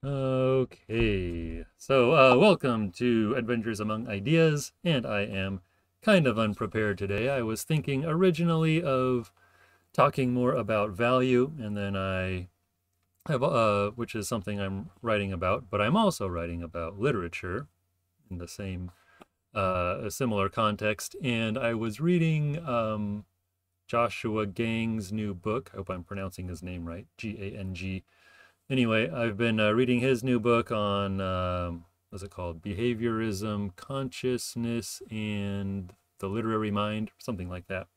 Okay, so welcome to Adventures Among Ideas, and I am kind of unprepared today. I was thinking originally of talking more about value, and then I have, which is something I'm writing about, but I'm also writing about literature in the same, a similar context, and I was reading Joshua Gang's new book. I hope I'm pronouncing his name right, Gang. Anyway, I've been reading his new book on, what's it called? Behaviorism, Consciousness, and the Literary Mind, something like that.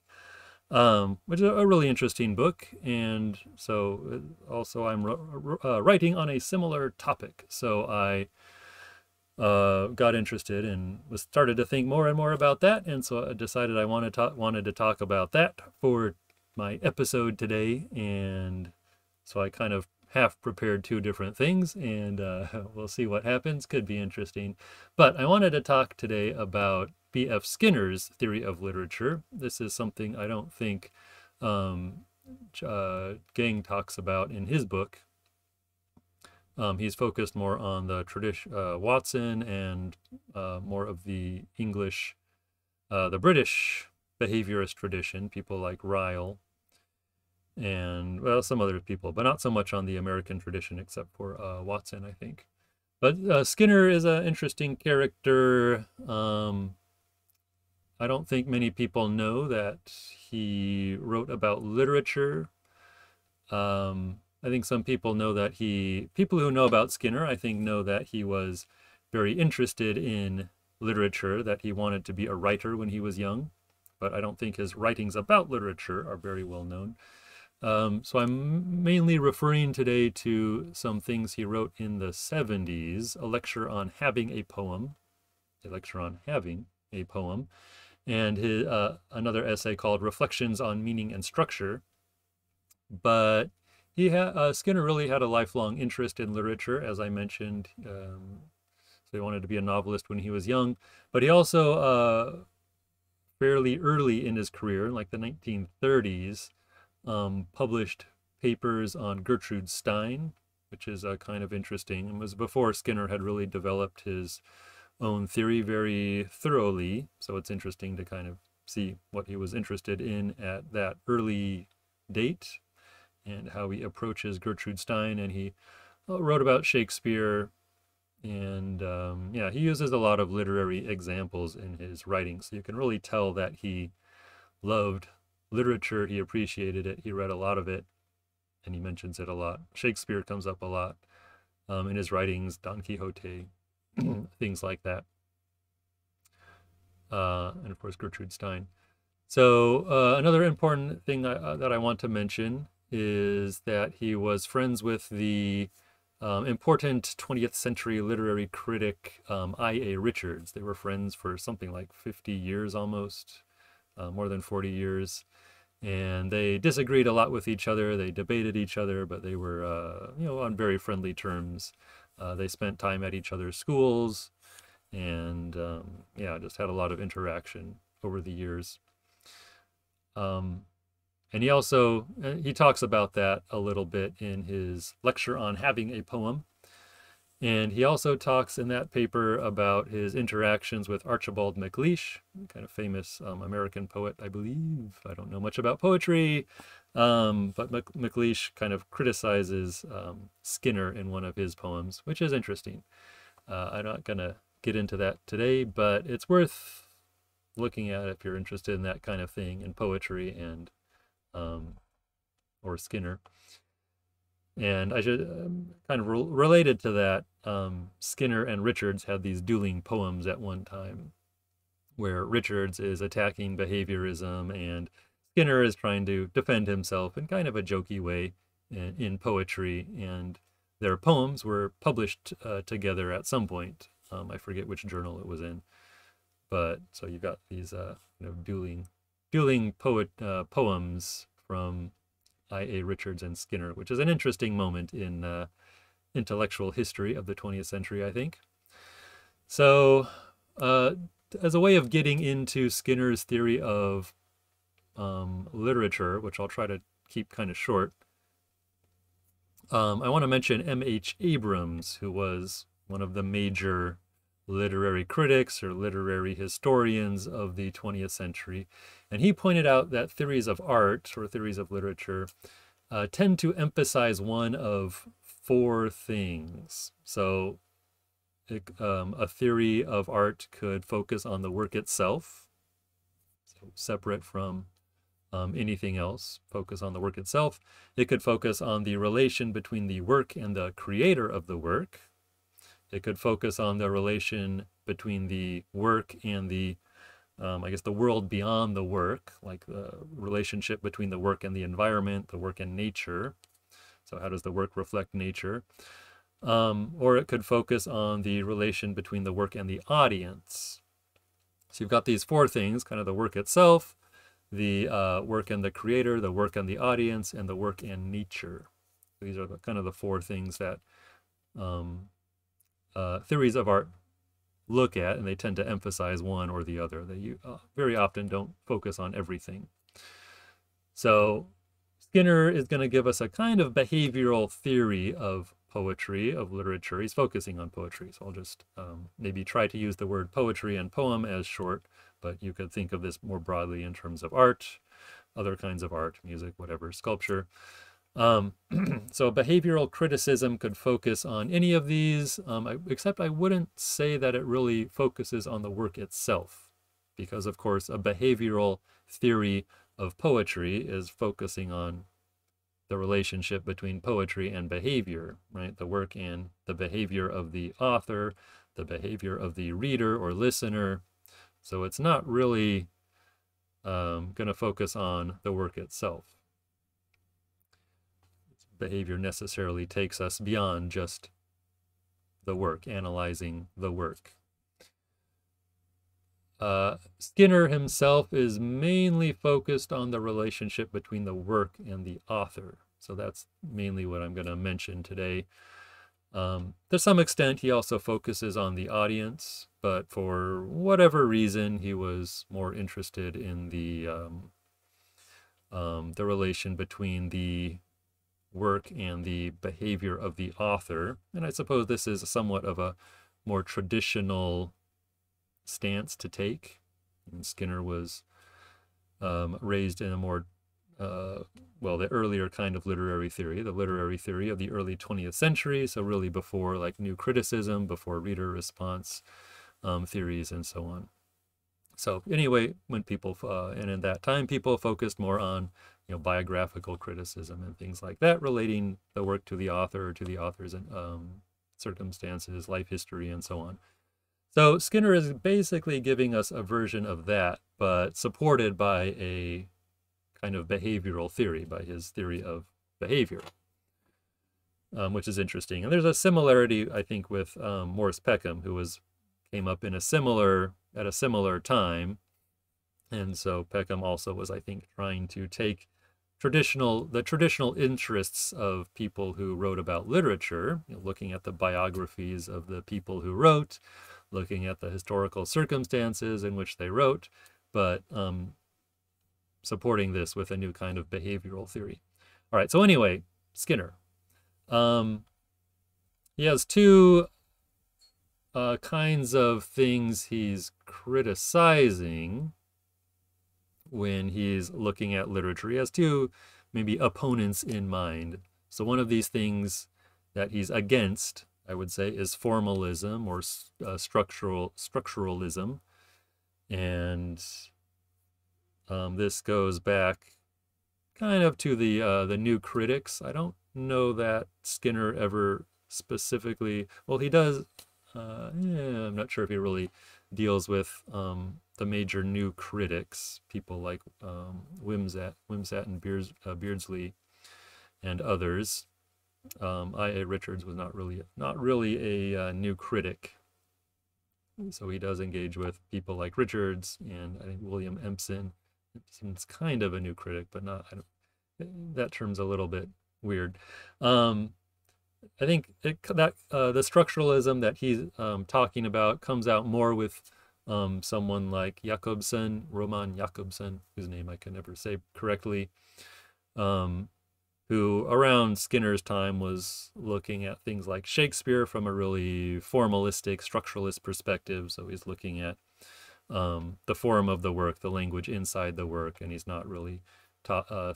Which is a really interesting book. And so also I'm writing on a similar topic. So I got interested and was started to think more and more about that. And so I decided I wanted to talk about that for my episode today. And so I kind of half prepared two different things, and we'll see what happens. Could be interesting. But I wanted to talk today about B.F. Skinner's theory of literature. This is something I don't think Gang talks about in his book. He's focused more on the tradition, Watson, and more of the English, the British behaviorist tradition, people like Ryle and, well, some other people, but not so much on the American tradition except for Watson, I think. But Skinner is an interesting character. I don't think many people know that he wrote about literature. I think some people know that people who know about Skinner, I think, know that he was very interested in literature, that he wanted to be a writer when he was young, but I don't think his writings about literature are very well known. So I'm mainly referring today to some things he wrote in the 70s, a lecture on having a poem, and his, another essay called Reflections on Meaning and Structure. But Skinner really had a lifelong interest in literature, as I mentioned. So he wanted to be a novelist when he was young, but he also, fairly early in his career, like the 1930s, published papers on Gertrude Stein, which is kind of interesting. It was before Skinner had really developed his own theory very thoroughly, so it's interesting to kind of see what he was interested in at that early date and how he approaches Gertrude Stein. And he wrote about Shakespeare, and yeah, he uses a lot of literary examples in his writing, so you can really tell that he loved literature, he appreciated it, he read a lot of it, and he mentions it a lot. Shakespeare comes up a lot in his writings, Don Quixote, things like that. And of course, Gertrude Stein. So another important thing that I want to mention is that he was friends with the important 20th century literary critic I.A. Richards. They were friends for something like 50 years almost, more than 40 years. And they disagreed a lot with each other. They debated each other, but they were, on very friendly terms. They spent time at each other's schools, and yeah, just had a lot of interaction over the years. And he talks about that a little bit in his lecture on having a poem. And he also talks in that paper about his interactions with Archibald MacLeish, kind of famous American poet, I believe. I don't know much about poetry, but MacLeish kind of criticizes Skinner in one of his poems, which is interesting. I'm not going to get into that today, but it's worth looking at if you're interested in that kind of thing in poetry and or Skinner. And I should kind of related to that, Skinner and Richards had these dueling poems at one time, where Richards is attacking behaviorism and Skinner is trying to defend himself in kind of a jokey way in poetry. And their poems were published together at some point. I forget which journal it was in, but so you've got these dueling poems from I.A. Richards and Skinner, which is an interesting moment in intellectual history of the 20th century, I think. So as a way of getting into Skinner's theory of literature, which I'll try to keep kind of short, I want to mention M.H. Abrams, who was one of the major literary critics or literary historians of the 20th century. And he pointed out that theories of art or theories of literature tend to emphasize one of four things. So a theory of art could focus on the work itself, so separate from anything else, focus on the work itself. It could focus on the relation between the work and the creator of the work. It could focus on the relation between the work and the, I guess, the world beyond the work, like the relationship between the work and the environment, the work and nature. So how does the work reflect nature? Or it could focus on the relation between the work and the audience. So you've got these four things, kind of the work itself, the work and the creator, the work and the audience, and the work and nature. These are kind of the four things that theories of art look at, and they tend to emphasize one or the other. They very often don't focus on everything. So Skinner is going to give us a kind of behavioral theory of poetry, of literature. He's focusing on poetry, so I'll just maybe try to use the word poetry and poem as short, but you could think of this more broadly in terms of art, other kinds of art, music, whatever, sculpture. So behavioral criticism could focus on any of these, except I wouldn't say that it really focuses on the work itself, because of course a behavioral theory of poetry is focusing on the relationship between poetry and behavior, right? The work and the behavior of the author, the behavior of the reader or listener. So it's not really going to focus on the work itself. Behavior necessarily takes us beyond just the work, analyzing the work. Skinner himself is mainly focused on the relationship between the work and the author. So that's mainly what I'm going to mention today. To some extent, he also focuses on the audience, but for whatever reason, he was more interested in the relation between the work and the behavior of the author. And I suppose this is somewhat of a more traditional stance to take. And Skinner was raised in a more, well, the earlier kind of literary theory, the literary theory of the early 20th century. So really before like new criticism, before reader response theories and so on. So anyway, when people, and in that time, people focused more on, you know, biographical criticism and things like that, relating the work to the author or to the author's circumstances, life history, and so on. So Skinner is basically giving us a version of that, but supported by a kind of behavioral theory, by his theory of behavior, which is interesting. And there's a similarity, I think, with Morris Peckham, who came up in at a similar time. And so Peckham also was, I think, trying to take the traditional interests of people who wrote about literature, you know, looking at the biographies of the people who wrote, looking at the historical circumstances in which they wrote, but supporting this with a new kind of behavioral theory. All right, so anyway, Skinner. He has two kinds of things he's criticizing when he's looking at literature. He has two maybe opponents in mind. So one of these things that he's against, I would say, is formalism or structuralism. And this goes back kind of to the new critics. I don't know that Skinner ever specifically, well, he does, I'm not sure if he really deals with the major new critics, people like Wimsatt and Beardsley and others. I.A. Richards was not really a new critic, so he does engage with people like Richards, and I think William Empson seems kind of a new critic, but not. That term's a little bit weird. I think the structuralism that he's talking about comes out more with someone like Roman Jakobson, whose name I can never say correctly, who around Skinner's time was looking at things like Shakespeare from a really formalistic, structuralist perspective. So he's looking at the form of the work, the language inside the work, and he's not really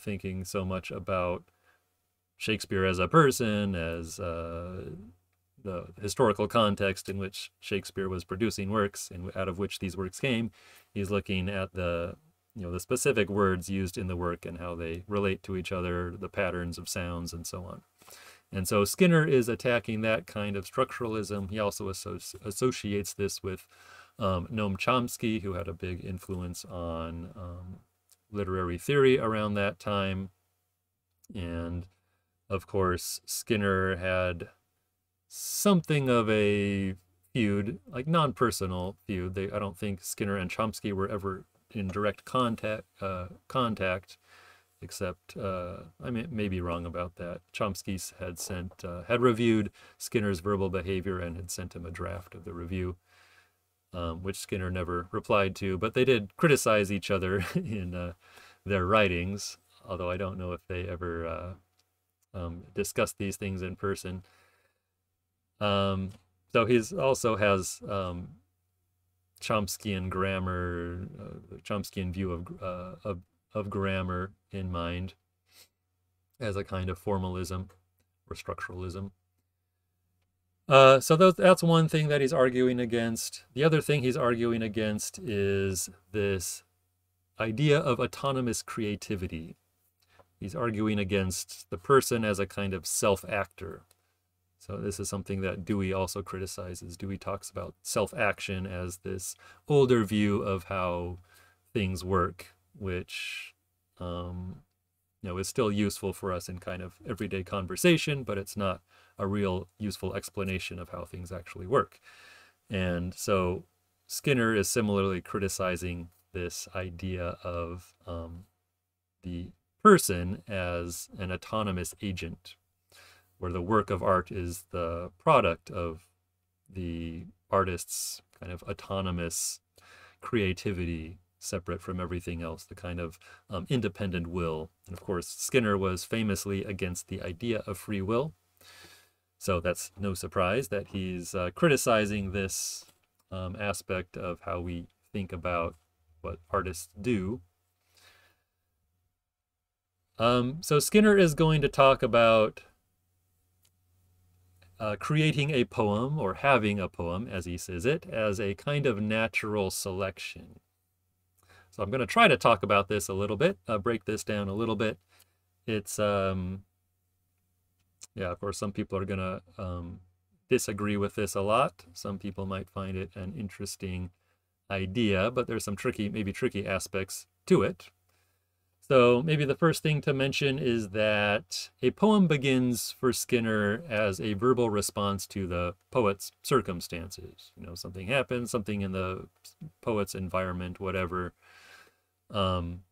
thinking so much about Shakespeare as a person, as the historical context in which Shakespeare was producing works and out of which these works came. He's looking at the specific words used in the work and how they relate to each other, the patterns of sounds, and so on. And so Skinner is attacking that kind of structuralism. He also associates this with Noam Chomsky, who had a big influence on literary theory around that time. And of course, Skinner had something of a feud, like non-personal feud. I don't think Skinner and Chomsky were ever in direct contact, except I may be wrong about that. Chomsky had reviewed Skinner's verbal behavior and had sent him a draft of the review, which Skinner never replied to. But they did criticize each other in their writings, although I don't know if they ever discussed these things in person. So he also has Chomskyan grammar, Chomskyan view of grammar in mind as a kind of formalism or structuralism. So that's one thing that he's arguing against. The other thing he's arguing against is this idea of autonomous creativity. He's arguing against the person as a kind of self-actor. So this is something that Dewey also criticizes. Dewey talks about self-action as this older view of how things work, which is still useful for us in kind of everyday conversation, but it's not a real useful explanation of how things actually work. And so Skinner is similarly criticizing this idea of the person as an autonomous agent, where the work of art is the product of the artist's kind of autonomous creativity, separate from everything else, the kind of independent will. And of course, Skinner was famously against the idea of free will. So that's no surprise that he's criticizing this aspect of how we think about what artists do. So Skinner is going to talk about creating a poem, or having a poem, as he says it, as a kind of natural selection. So I'm going to try to talk about this a little bit, break this down a little bit. It's, of course, some people are going to disagree with this a lot. Some people might find it an interesting idea, but there's some maybe tricky aspects to it. So maybe the first thing to mention is that a poem begins for Skinner as a verbal response to the poet's circumstances. Something happens, something in the poet's environment, whatever. And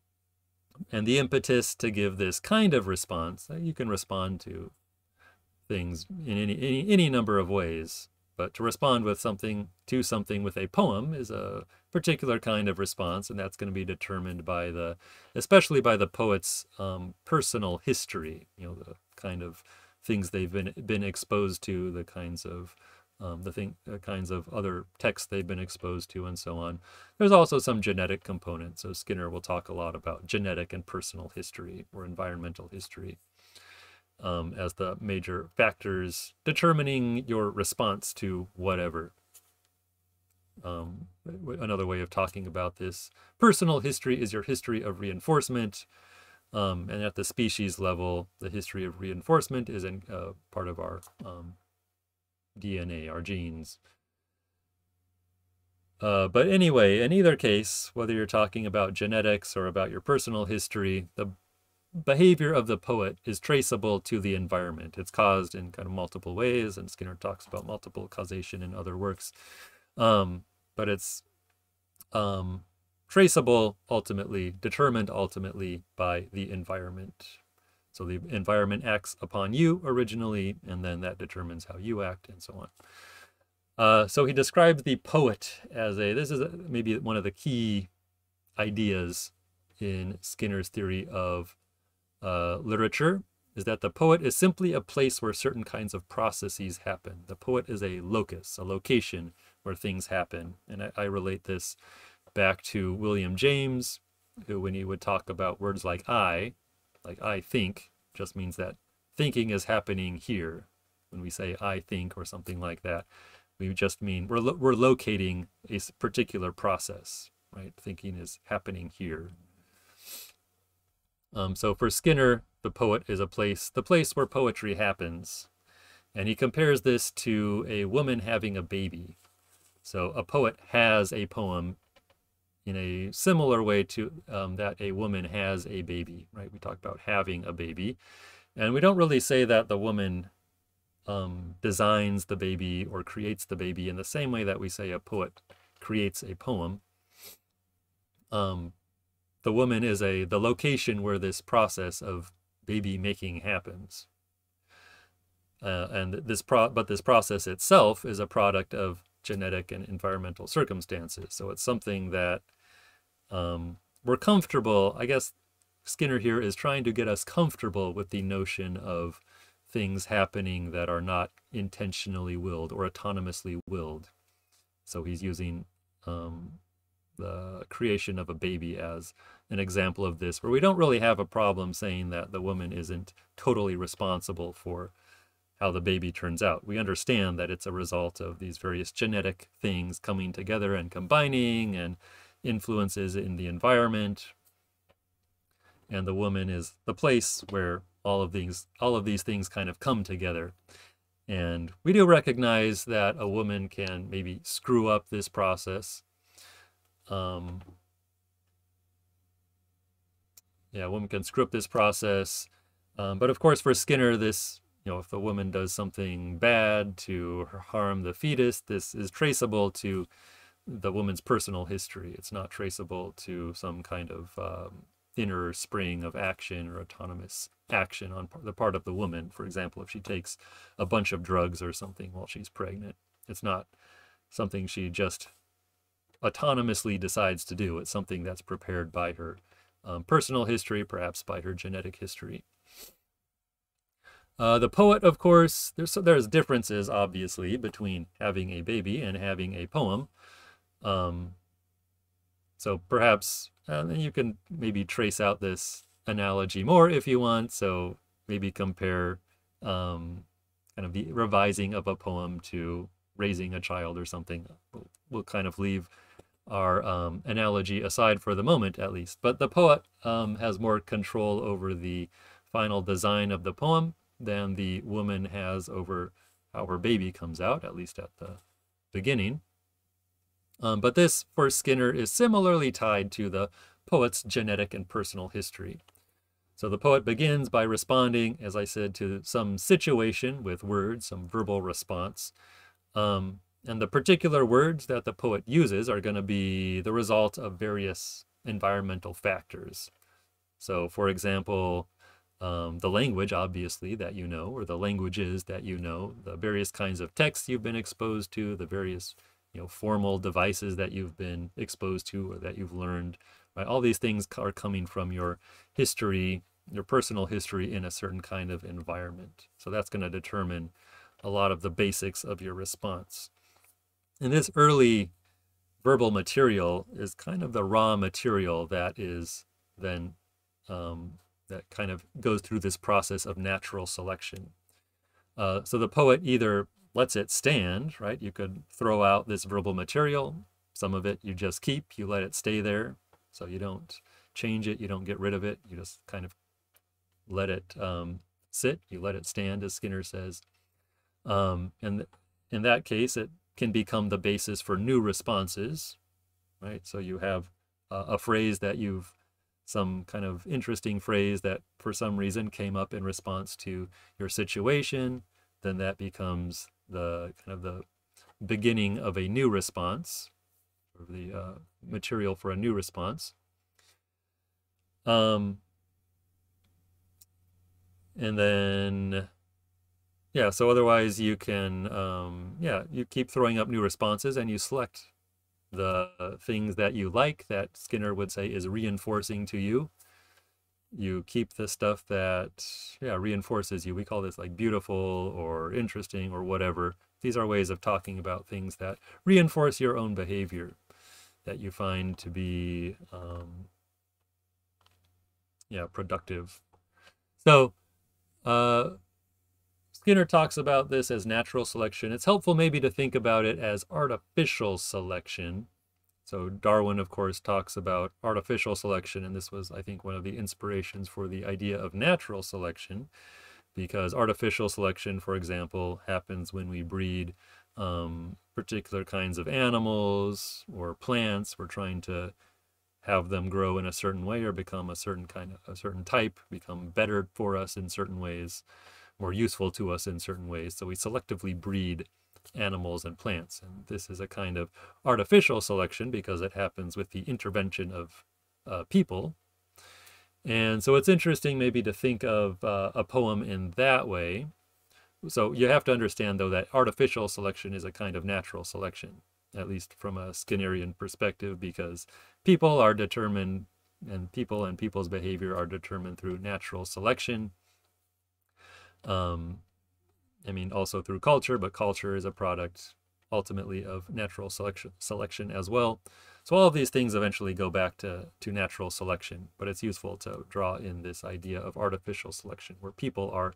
the impetus to give this kind of response, you can respond to things in any number of ways, but to respond with something with a poem is a particular kind of response, and that's going to be determined by especially by the poet's personal history. The kind of things they've been exposed to, the kinds of other texts they've been exposed to, and so on. There's also some genetic component. So Skinner will talk a lot about genetic and personal history, or environmental history, as the major factors determining your response to whatever. Another way of talking about this, personal history is your history of reinforcement, and at the species level, the history of reinforcement is part of our DNA, our genes. But anyway, in either case, whether you're talking about genetics or about your personal history, the behavior of the poet is traceable to the environment. It's caused in kind of multiple ways, and Skinner talks about multiple causation in other works. But it's traceable ultimately, determined ultimately by the environment. So the environment acts upon you originally, and then that determines how you act, and so on. So he describes the poet as maybe one of the key ideas in Skinner's theory of literature. is that the poet is simply a place where certain kinds of processes happen. The poet is a locus, a location where things happen. And I relate this back to William James, who, when he would talk about words like I think, just means that thinking is happening here. When we say I think or something like that, we just mean we're locating a particular process, right? Thinking is happening here. So for Skinner, the poet is the place where poetry happens. And he compares this to a woman having a baby. So a poet has a poem in a similar way to that a woman has a baby, right? We talk about having a baby. And we don't really say that the woman designs the baby or creates the baby in the same way that we say a poet creates a poem. The woman is the location where this process of baby making happens. But this process itself is a product of genetic and environmental circumstances. So it's something that we're comfortable. I guess Skinner here is trying to get us comfortable with the notion of things happening that are not intentionally willed or autonomously willed. So he's using the creation of a baby as an example of this, where we don't really have a problem saying that the woman isn't totally responsible for how the baby turns out. We understand that it's a result of these various genetic things coming together and combining, and influences in the environment. And the woman is the place where all of these things kind of come together. And we do recognize that a woman can maybe screw up this process. A woman can screw up this process. But of course, for Skinner, this, if the woman does something bad to harm the fetus, this is traceable to the woman's personal history. It's not traceable to some kind of inner spring of action or autonomous action on the part of the woman. For example, if she takes a bunch of drugs or something while she's pregnant, it's not something she just autonomously decides to do. It's something that's prepared by her personal history, perhaps by her genetic history. The poet, of course, there's differences, obviously, between having a baby and having a poem. So perhaps you can maybe trace out this analogy more if you want. So maybe compare kind of the revising of a poem to raising a child or something. We'll kind of leave our analogy aside for the moment, at least. But the poet has more control over the final design of the poem than the woman has over how her baby comes out, at least at the beginning. But this, for Skinner, is similarly tied to the poet's genetic and personal history. So the poet begins by responding, as I said, to some situation with words, some verbal response. And the particular words that the poet uses are going to be the result of various environmental factors. So, for example, the language, obviously, that you know, or the languages that you know, the various kinds of texts you've been exposed to, the various formal devices that you've been exposed to or that you've learned, right? All these things are coming from your history, your personal history in a certain kind of environment. So that's going to determine a lot of the basics of your response. And this early verbal material is kind of the raw material that is then, that kind of goes through this process of natural selection. So the poet either lets it stand, right? You could throw out this verbal material. Some of it you just keep, you let it stay there. So you don't change it, you don't get rid of it. You just kind of let it sit, you let it stand, as Skinner says. And in that case, it can become the basis for new responses, right? So you have a phrase that some kind of interesting phrase that for some reason came up in response to your situation, then that becomes the kind of the beginning of a new response, or the material for a new response. And then, so otherwise you can, you keep throwing up new responses and you select the things that you like, that Skinner would say is reinforcing to you. you keep the stuff that, yeah, reinforces you. We call this like beautiful or interesting or whatever. These are ways of talking about things that reinforce your own behavior, that you find to be, yeah, productive. So, Skinner talks about this as natural selection. It's helpful maybe to think about it as artificial selection. So Darwin, of course, talks about artificial selection, and this was, I think, one of the inspirations for the idea of natural selection, because artificial selection, for example, happens when we breed particular kinds of animals or plants. We're trying to have them grow in a certain way or become a certain type, become better for us in certain ways, more useful to us in certain ways. So we selectively breed animals and plants. And this is a kind of artificial selection because it happens with the intervention of people. And so it's interesting maybe to think of a poem in that way. So you have to understand, though, that artificial selection is a kind of natural selection, at least from a Skinnerian perspective, because people are determined, and people's behavior are determined through natural selection. I mean, also through culture, but culture is a product ultimately of natural selection as well. So all of these things eventually go back to natural selection, but it's useful to draw in this idea of artificial selection, where people are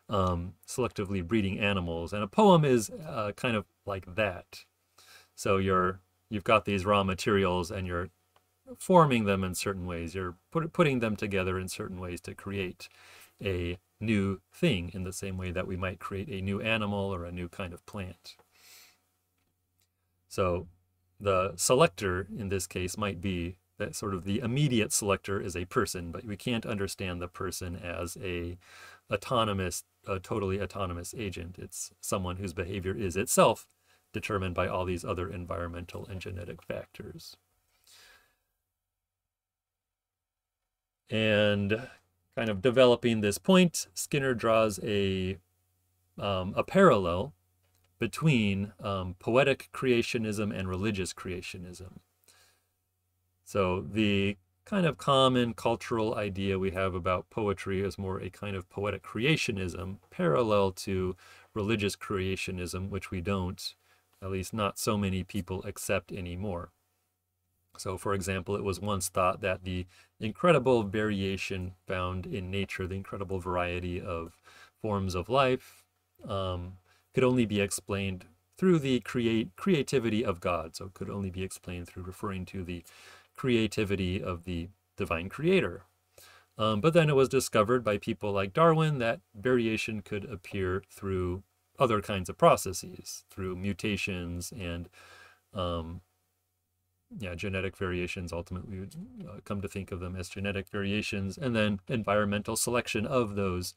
selectively breeding animals. And a poem is kind of like that. So you've got these raw materials and you're forming them in certain ways. You're putting them together in certain ways to create a new thing, in the same way that we might create a new animal or a new kind of plant. So the selector in this case might be that sort of the immediate selector is a person, but we can't understand the person as a totally autonomous agent. It's someone whose behavior is itself determined by all these other environmental and genetic factors. And kind of developing this point, Skinner draws a parallel between poetic creationism and religious creationism. So the kind of common cultural idea we have about poetry is more a kind of poetic creationism, parallel to religious creationism, which we don't, at least not so many people, accept anymore. So, for example, it was once thought that the incredible variation found in nature, the incredible variety of forms of life, could only be explained through the creativity of God. So it could only be explained through referring to the creativity of the divine creator. But then it was discovered by people like Darwin that variation could appear through other kinds of processes, through mutations and genetic variations. Ultimately, we would come to think of them as genetic variations, and then environmental selection of those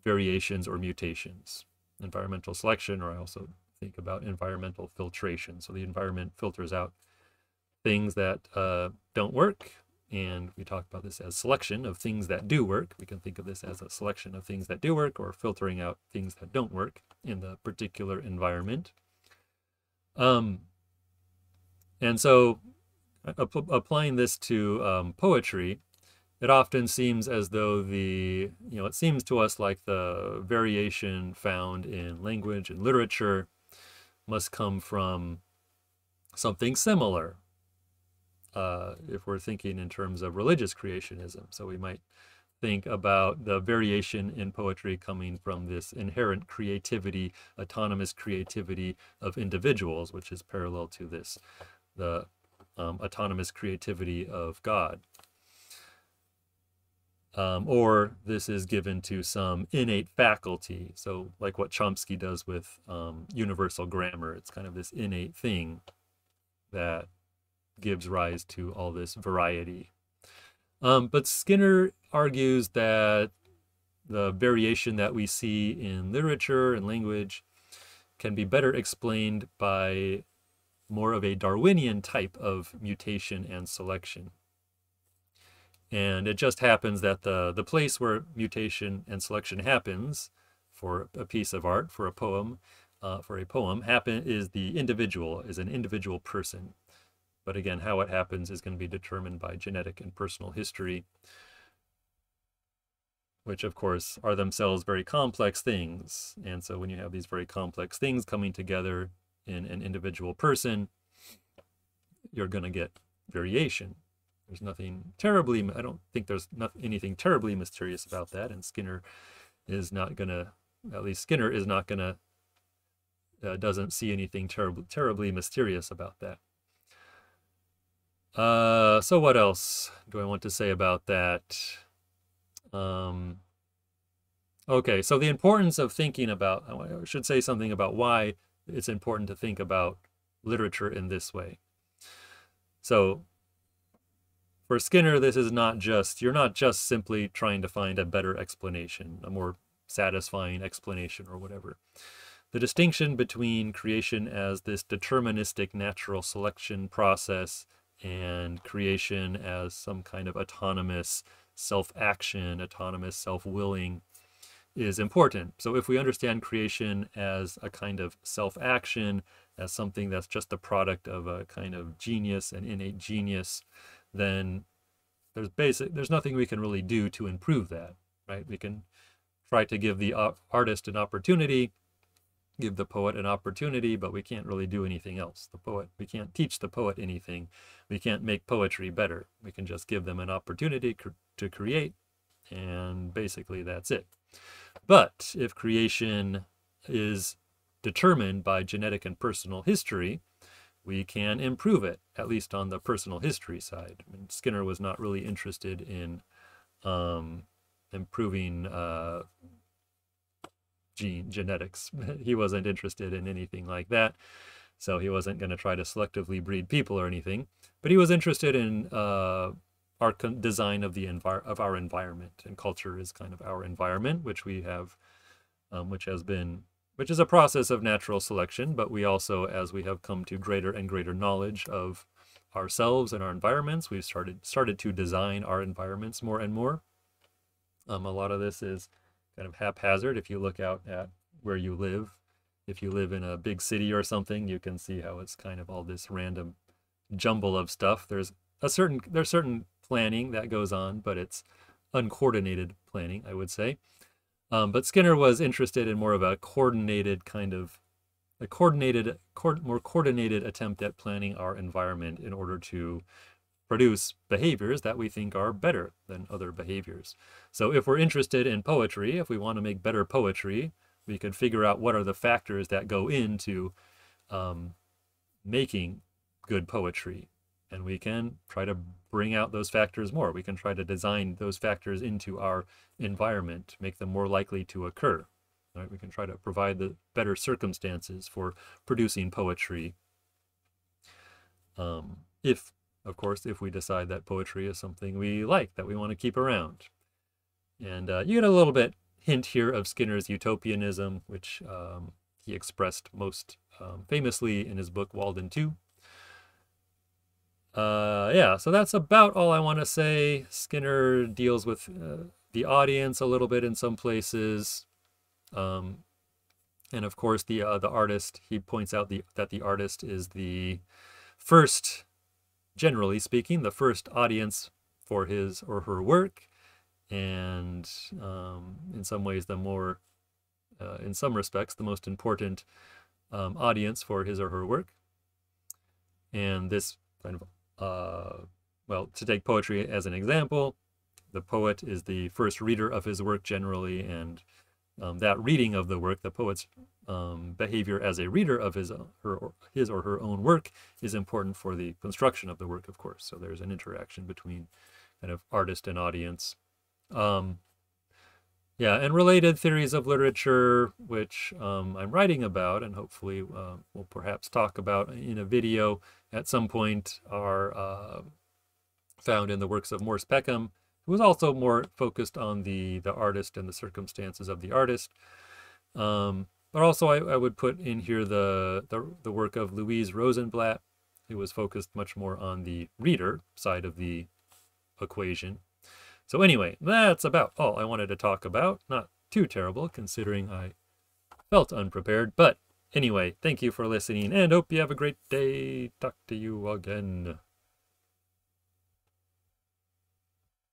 variations or mutations. Environmental selection, or I also think about environmental filtration. So the environment filters out things that don't work, and we talk about this as selection of things that do work. We can think of this as a selection of things that do work, or filtering out things that don't work in the particular environment. And so applying this to poetry, it often seems as though it seems to us like the variation found in language and literature must come from something similar, if we're thinking in terms of religious creationism. So we might think about the variation in poetry coming from this inherent creativity, autonomous creativity of individuals, which is parallel to this, the autonomous creativity of God. Or this is given to some innate faculty. So like what Chomsky does with universal grammar, it's kind of this innate thing that gives rise to all this variety. But Skinner argues that the variation that we see in literature and language can be better explained by more of a Darwinian type of mutation and selection. And it just happens that the place where mutation and selection happens for a piece of art, for a poem, is the individual, is an individual person. But again, how it happens is going to be determined by genetic and personal history. which of course are themselves very complex things. And so when you have these very complex things coming together in an individual person, you're going to get variation. There's nothing terribly, I don't think there's anything terribly mysterious about that. And Skinner is not going to, at least Skinner is not going to, doesn't see anything terribly mysterious about that. So what else do I want to say about that? Okay, so the importance of thinking about, I should say something about why it's important to think about literature in this way. So for Skinner, this is not just, you're not just simply trying to find a better explanation, a more satisfying explanation or whatever. The distinction between creation as this deterministic natural selection process and creation as some kind of autonomous self-action, autonomous self-willing is important. So if we understand creation as a kind of self-action, as something that's just the product of a kind of genius, an innate genius, then there's nothing we can really do to improve that, right? We can try to give the artist an opportunity, give the poet an opportunity, but we can't really do anything else. We can't teach the poet anything. We can't make poetry better. We can just give them an opportunity to create, and basically that's it. But if creation is determined by genetic and personal history, we can improve it, at least on the personal history side. I mean, Skinner was not really interested in improving genetics. He wasn't interested in anything like that. So he wasn't going to try to selectively breed people or anything. But he was interested in our design of our environment, and culture is kind of our environment, which we have, which is a process of natural selection. But we also, as we have come to greater and greater knowledge of ourselves and our environments, we've started to design our environments more and more. A lot of this is kind of haphazard. If you look out at where you live, if you live in a big city or something, you can see how it's kind of all this random jumble of stuff. There's certain planning that goes on, but it's uncoordinated planning, I would say. But Skinner was interested in more of a coordinated kind of more coordinated attempt at planning our environment in order to produce behaviors that we think are better than other behaviors. So if we're interested in poetry, if we want to make better poetry, we could figure out what are the factors that go into making good poetry. And we can try to bring out those factors more. We can try to design those factors into our environment, make them more likely to occur. Right? We can try to provide the better circumstances for producing poetry. Of course, if we decide that poetry is something we like, that we want to keep around. And you get a little bit hint here of Skinner's utopianism, which he expressed most famously in his book Walden 2. Yeah, so that's about all I want to say. Skinner deals with the audience a little bit in some places. And of course, the artist, he points out that the artist is the first, generally speaking, the first audience for his or her work. And in some ways, in some respects, the most important audience for his or her work. And this kind of, well, to take poetry as an example, the poet is the first reader of his work generally, and that reading of the work, the poet's behavior as a reader of his or her own work, is important for the construction of the work, of course. So there's an interaction between kind of artist and audience. Yeah, and related theories of literature, which I'm writing about and hopefully we'll perhaps talk about in a video at some point, are found in the works of Morse Peckham, who was also more focused on the artist and the circumstances of the artist. But also I would put in here the work of Louise Rosenblatt, who was focused much more on the reader side of the equation. So anyway, that's about all I wanted to talk about. Not too terrible, considering I felt unprepared. But anyway, thank you for listening, and hope you have a great day. Talk to you again.